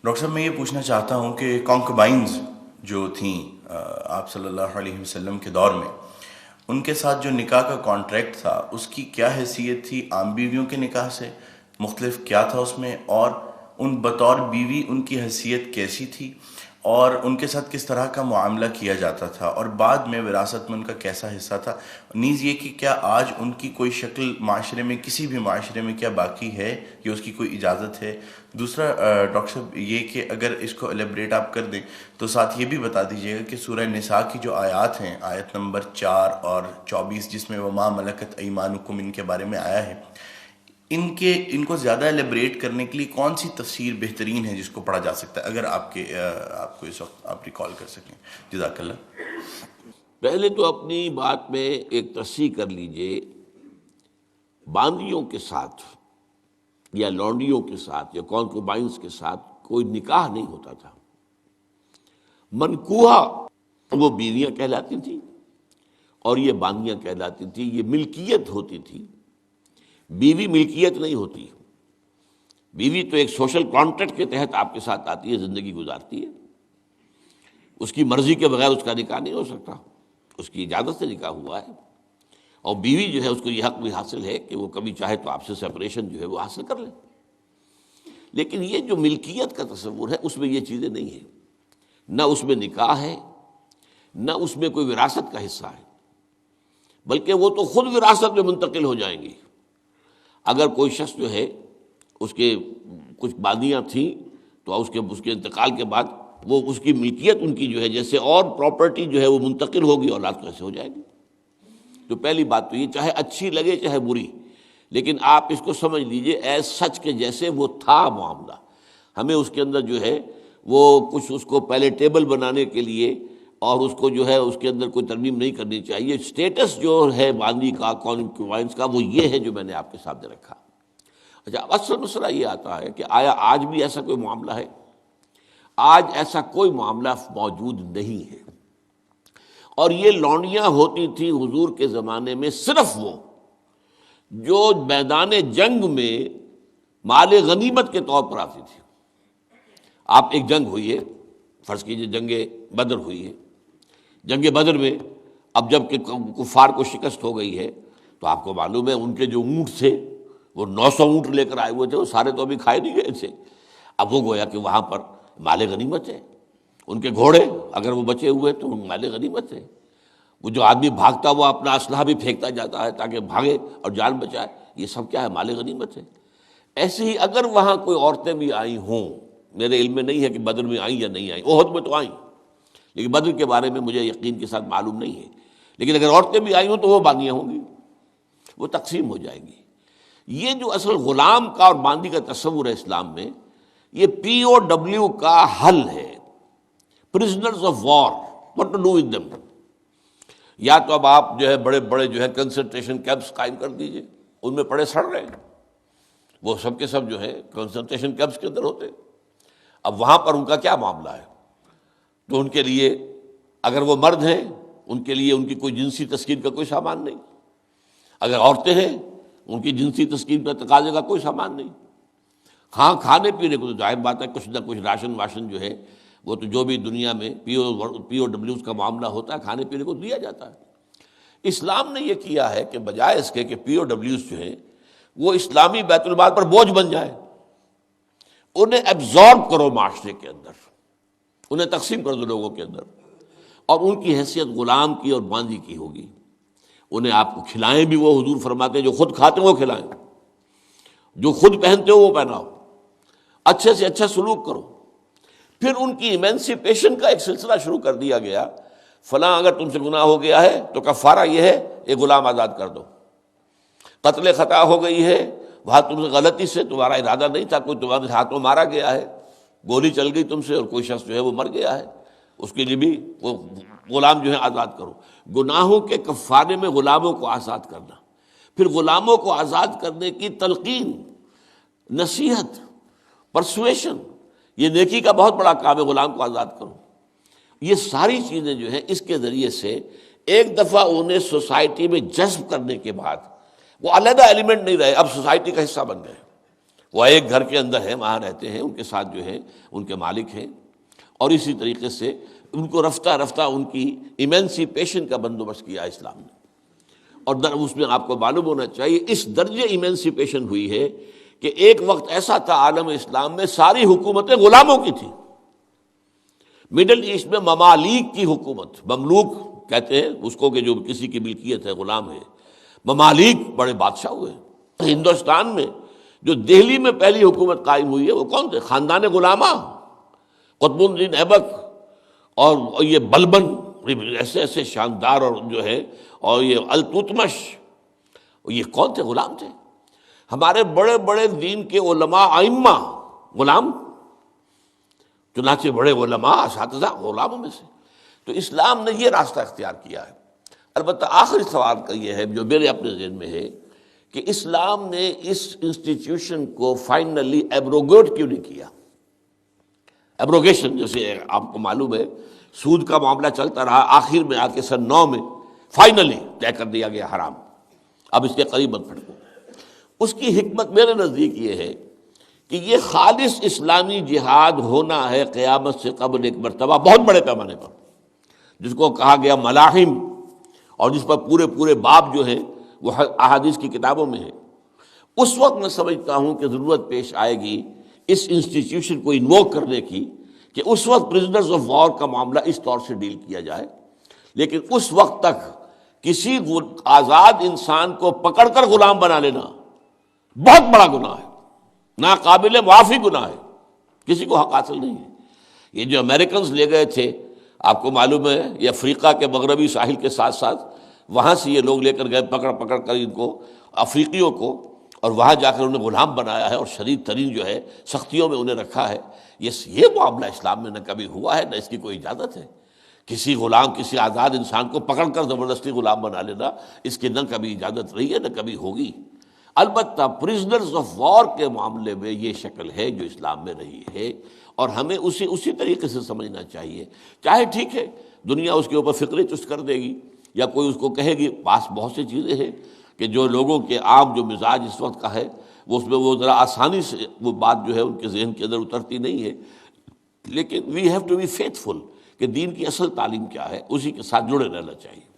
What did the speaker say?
Doctor صاحب میں یہ پوچھنا چاہتا ہوں کہ کانکوبائنز جو تھیں آپ صلی اللہ علیہ وسلم کے دور میں، ان کے ساتھ جو نکاح کا کانٹریکٹ تھا اس کی کیا حیثیت تھی عام بیویوں کے نکاح سے؟ مختلف کیا تھا اس میں؟ اور ان بطور بیوی ان کی حیثیت کیسی تھی، اور ان کے ساتھ کس طرح کا معاملہ کیا جاتا تھا، اور بعد میں وراثت میں ان کا کیسا حصہ تھا؟ نیز یہ کہ کیا آج ان کی کوئی شکل معاشرے میں، کسی بھی معاشرے میں کیا باقی ہے یا اس کی کوئی اجازت ہے؟ دوسرا ڈاکٹر صاحب یہ کہ اگر اس کو ایلیبریٹ آپ کر دیں تو ساتھ یہ بھی بتا دیجیے گا کہ سورہ نساء کی جو آیات ہیں، آیت نمبر 4 اور 24، جس میں وما ملکت ایمانکم ان کے بارے میں آیا ہے، ان کو زیادہ ایلیبریٹ کرنے کے لیے کون سی تفسیر بہترین ہے جس کو پڑھا جا سکتا ہے، اگر آپ کو اس وقت آپ ریکال کر سکیں؟ جزاک اللہ۔ پہلے تو اپنی بات میں ایک تصحیح کر لیجئے، باندیوں کے ساتھ یا لونڈیوں کے ساتھ یا کانکوبائنز کے ساتھ کوئی نکاح نہیں ہوتا تھا۔ منکوحہ وہ بیویاں کہلاتی تھیں اور یہ باندیاں کہلاتی تھیں، یہ ملکیت ہوتی تھی۔ بیوی ملکیت نہیں ہوتی، بیوی تو ایک سوشل کانٹریکٹ کے تحت آپ کے ساتھ آتی ہے، زندگی گزارتی ہے، اس کی مرضی کے بغیر اس کا نکاح نہیں ہو سکتا، اس کی اجازت سے نکاح ہوا ہے، اور بیوی جو ہے اس کو یہ حق بھی حاصل ہے کہ وہ کبھی چاہے تو آپ سے سپریشن جو ہے وہ حاصل کر لے۔ لیکن یہ جو ملکیت کا تصور ہے اس میں یہ چیزیں نہیں ہیں، نہ اس میں نکاح ہے، نہ اس میں کوئی وراثت کا حصہ ہے، بلکہ وہ تو خود وراثت میں منتقل ہو جائیں گی۔ اگر کوئی شخص جو ہے اس کے کچھ باندیاں تھیں تو اس کے انتقال کے بعد وہ اس کی ملکیت ان کی جو ہے جیسے اور پراپرٹی جو ہے وہ منتقل ہوگی، اولاد کیسے ہو جائے گی؟ تو پہلی بات تو یہ، چاہے اچھی لگے چاہے بری، لیکن آپ اس کو سمجھ لیجئے ایز سچ کے جیسے وہ تھا معاملہ۔ ہمیں اس کے اندر جو ہے وہ کچھ اس کو پیلیٹیبل بنانے کے لیے اور اس کو جو ہے اس کے اندر کوئی ترمیم نہیں کرنی چاہیے۔ سٹیٹس جو ہے باندی کا، کانکوبائنز کا، وہ یہ ہے جو میں نے آپ کے سامنے رکھا۔ اچھا، اصل مسئلہ یہ آتا ہے کہ آیا آج بھی ایسا کوئی معاملہ ہے؟ آج ایسا کوئی معاملہ موجود نہیں ہے، اور یہ لونڈیاں ہوتی تھیں حضور کے زمانے میں صرف وہ جو میدان جنگ میں مال غنیمت کے طور پر آتی تھی۔ آپ ایک جنگ ہوئی ہے، فرض کیجئے جنگ بدر ہوئی ہے، جنگ بدر میں اب جب کہ کفار کو شکست ہو گئی ہے تو آپ کو معلوم ہے ان کے جو اونٹ تھے وہ 900 اونٹ لے کر آئے ہوئے تھے، وہ سارے تو ابھی کھائے نہیں گئے تھے، اب وہ گویا کہ وہاں پر مال غنیمت ہے۔ ان کے گھوڑے اگر وہ بچے ہوئے تو مال غنیمت ہے۔ وہ جو آدمی بھاگتا وہ اپنا اسلحہ بھی پھینکتا جاتا ہے تاکہ بھاگے اور جان بچائے، یہ سب کیا ہے؟ مال غنیمت ہے۔ ایسے ہی اگر وہاں کوئی عورتیں بھی آئی ہوں، میرے علم میں نہیں ہے کہ بدر میں آئیں یا نہیں آئیں، احد میں تو آئیں، لیکن بدر کے بارے میں مجھے یقین کے ساتھ معلوم نہیں ہے، لیکن اگر عورتیں بھی آئی ہوں تو وہ باندیاں ہوں گی، وہ تقسیم ہو جائیں گی۔ یہ جو اصل غلام کا اور باندی کا تصور ہے اسلام میں، یہ پی او ڈبلیو کا حل ہے، prisoners of war, what to do with them. یا تو اب آپ جو ہے بڑے بڑے جو ہے کنسنٹریشن کیمپس قائم کر دیجئے، ان میں پڑے سڑ رہے ہیں، وہ سب کے سب جو ہے کنسنٹریشن کیمپس کے اندر ہوتے ہیں۔ اب وہاں پر ان کا کیا معاملہ ہے؟ تو ان کے لیے اگر وہ مرد ہیں ان کے لیے ان کی کوئی جنسی تسکین کا کوئی سامان نہیں، اگر عورتیں ہیں ان کی جنسی تسکین کا تقاضے کا کوئی سامان نہیں۔ ہاں، کھانے پینے کو تو ظاہر بات ہے کچھ نہ کچھ راشن واشن جو ہے وہ تو جو بھی دنیا میں پی او ڈبلیوز کا معاملہ ہوتا ہے کھانے پینے کو دیا جاتا ہے۔ اسلام نے یہ کیا ہے کہ بجائے اس کے کہ پی او ڈبلیوز جو ہیں وہ اسلامی بیت المال پر بوجھ بن جائے، انہیں ایبزارب کرو معاشرے کے اندر، انہیں تقسیم کر دو لوگوں کے اندر، اور ان کی حیثیت غلام کی اور باندی کی ہوگی۔ انہیں آپ کو کھلائیں بھی وہ، حضور فرماتے ہیں جو خود کھاتے ہیں وہ کھلائیں، جو خود پہنتے ہو وہ پہناؤ، اچھے سے اچھا سلوک کرو۔ پھر ان کی ایمنسیپیشن کا ایک سلسلہ شروع کر دیا گیا، فلاں اگر تم سے گناہ ہو گیا ہے تو کفارہ یہ ہے ایک غلام آزاد کر دو، قتل خطا ہو گئی ہے، وہاں تم سے غلطی سے تمہارا ارادہ نہیں تھا، کوئی تمہارے ہاتھوں مارا گیا ہے، گولی چل گئی تم سے اور کوئی شخص جو ہے وہ مر گیا ہے، اس کے لیے بھی وہ غلام جو ہے آزاد کرو۔ گناہوں کے کفارے میں غلاموں کو آزاد کرنا، پھر غلاموں کو آزاد کرنے کی تلقین، نصیحت، پرسویشن، یہ نیکی کا بہت بڑا کام ہے، غلام کو آزاد کرو۔ یہ ساری چیزیں جو ہیں اس کے ذریعے سے ایک دفعہ انہیں سوسائٹی میں جذب کرنے کے بعد وہ علیحدہ ایلیمنٹ نہیں رہے، اب سوسائٹی کا حصہ بن گئے، وہ ایک گھر کے اندر ہیں، وہاں رہتے ہیں، ان کے ساتھ جو ہے ان کے مالک ہیں، اور اسی طریقے سے ان کو رفتہ رفتہ ان کی ایمینسیپیشن کا بندوبست کیا اسلام نے، اور اس میں آپ کو معلوم ہونا چاہیے اس درجے ایمینسیپیشن ہوئی ہے کہ ایک وقت ایسا تھا عالم اسلام میں ساری حکومتیں غلاموں کی تھیں۔ مڈل ایسٹ میں ممالک کی حکومت، مملوک کہتے ہیں اس کو کہ جو کسی کی ملکیت ہے، غلام ہے، ممالک بڑے بادشاہ ہوئے۔ ہندوستان میں جو دہلی میں پہلی حکومت قائم ہوئی ہے وہ کون تھے؟ خاندان غلامہ، قطب الدین ایبک اور یہ بلبن، ایسے ایسے شاندار، اور جو ہے اور یہ التتمش، یہ کون تھے؟ غلام تھے۔ ہمارے بڑے بڑے دین کے علماء ائمہ غلام، چنانچہ بڑے علماء اساتذہ غلاموں میں سے۔ تو اسلام نے یہ راستہ اختیار کیا ہے۔ البتہ آخری سوال کا یہ ہے جو میرے اپنے ذہن میں ہے کہ اسلام نے اس انسٹیٹیوشن کو فائنلی ایبروگیٹ کیوں نہیں کیا؟ ایبروگیشن، جیسے آپ کو معلوم ہے سود کا معاملہ چلتا رہا، آخر میں آ کے سن 9 میں فائنلی طے کر دیا گیا حرام، اب اس کے قریب مت پھٹکو۔ اس کی حکمت میرے نزدیک یہ ہے کہ یہ خالص اسلامی جہاد ہونا ہے قیامت سے قبل ایک مرتبہ بہت بڑے پیمانے پر، جس کو کہا گیا ملاحم، اور جس پر پورے پورے باب جو ہیں وہ احادیث کی کتابوں میں ہے۔ اس وقت میں سمجھتا ہوں کہ ضرورت پیش آئے گی اس انسٹیٹیوشن کو انووک کرنے کی، کہ اس وقت پرزنرز آف وار کا معاملہ اس طور سے ڈیل کیا جائے، لیکن اس وقت تک کسی آزاد انسان کو پکڑ کر غلام بنا لینا بہت بڑا گناہ ہے، ناقابل معافی گناہ ہے، کسی کو حق حاصل نہیں ہے۔ یہ جو امریکنز لے گئے تھے، آپ کو معلوم ہے یہ افریقہ کے مغربی ساحل کے ساتھ ساتھ وہاں سے یہ لوگ لے کر گئے، پکڑ پکڑ کر ان کو، افریقیوں کو، اور وہاں جا کر انہیں غلام بنایا ہے اور شدید ترین جو ہے سختیوں میں انہیں رکھا ہے۔ یہ معاملہ اسلام میں نہ کبھی ہوا ہے، نہ اس کی کوئی اجازت ہے۔ کسی غلام، کسی آزاد انسان کو پکڑ کر زبردستی غلام بنا لینا، اس کی نہ کبھی اجازت رہی ہے نہ کبھی ہوگی۔ البتہ پرزنرز آف وار کے معاملے میں یہ شکل ہے جو اسلام میں رہی ہے، اور ہمیں اسی طریقے سے سمجھنا چاہیے۔ چاہے ٹھیک ہے دنیا اس کے اوپر فکرے چست کر دے گی، یا کوئی اس کو کہے گی، پاس بہت سی چیزیں ہیں کہ جو لوگوں کے عام جو مزاج اس وقت کا ہے وہ اس میں وہ ذرا آسانی سے وہ بات جو ہے ان کے ذہن کے اندر اترتی نہیں ہے، لیکن we have to be faithful کہ دین کی اصل تعلیم کیا ہے، اسی کے ساتھ جڑے رہنا چاہیے۔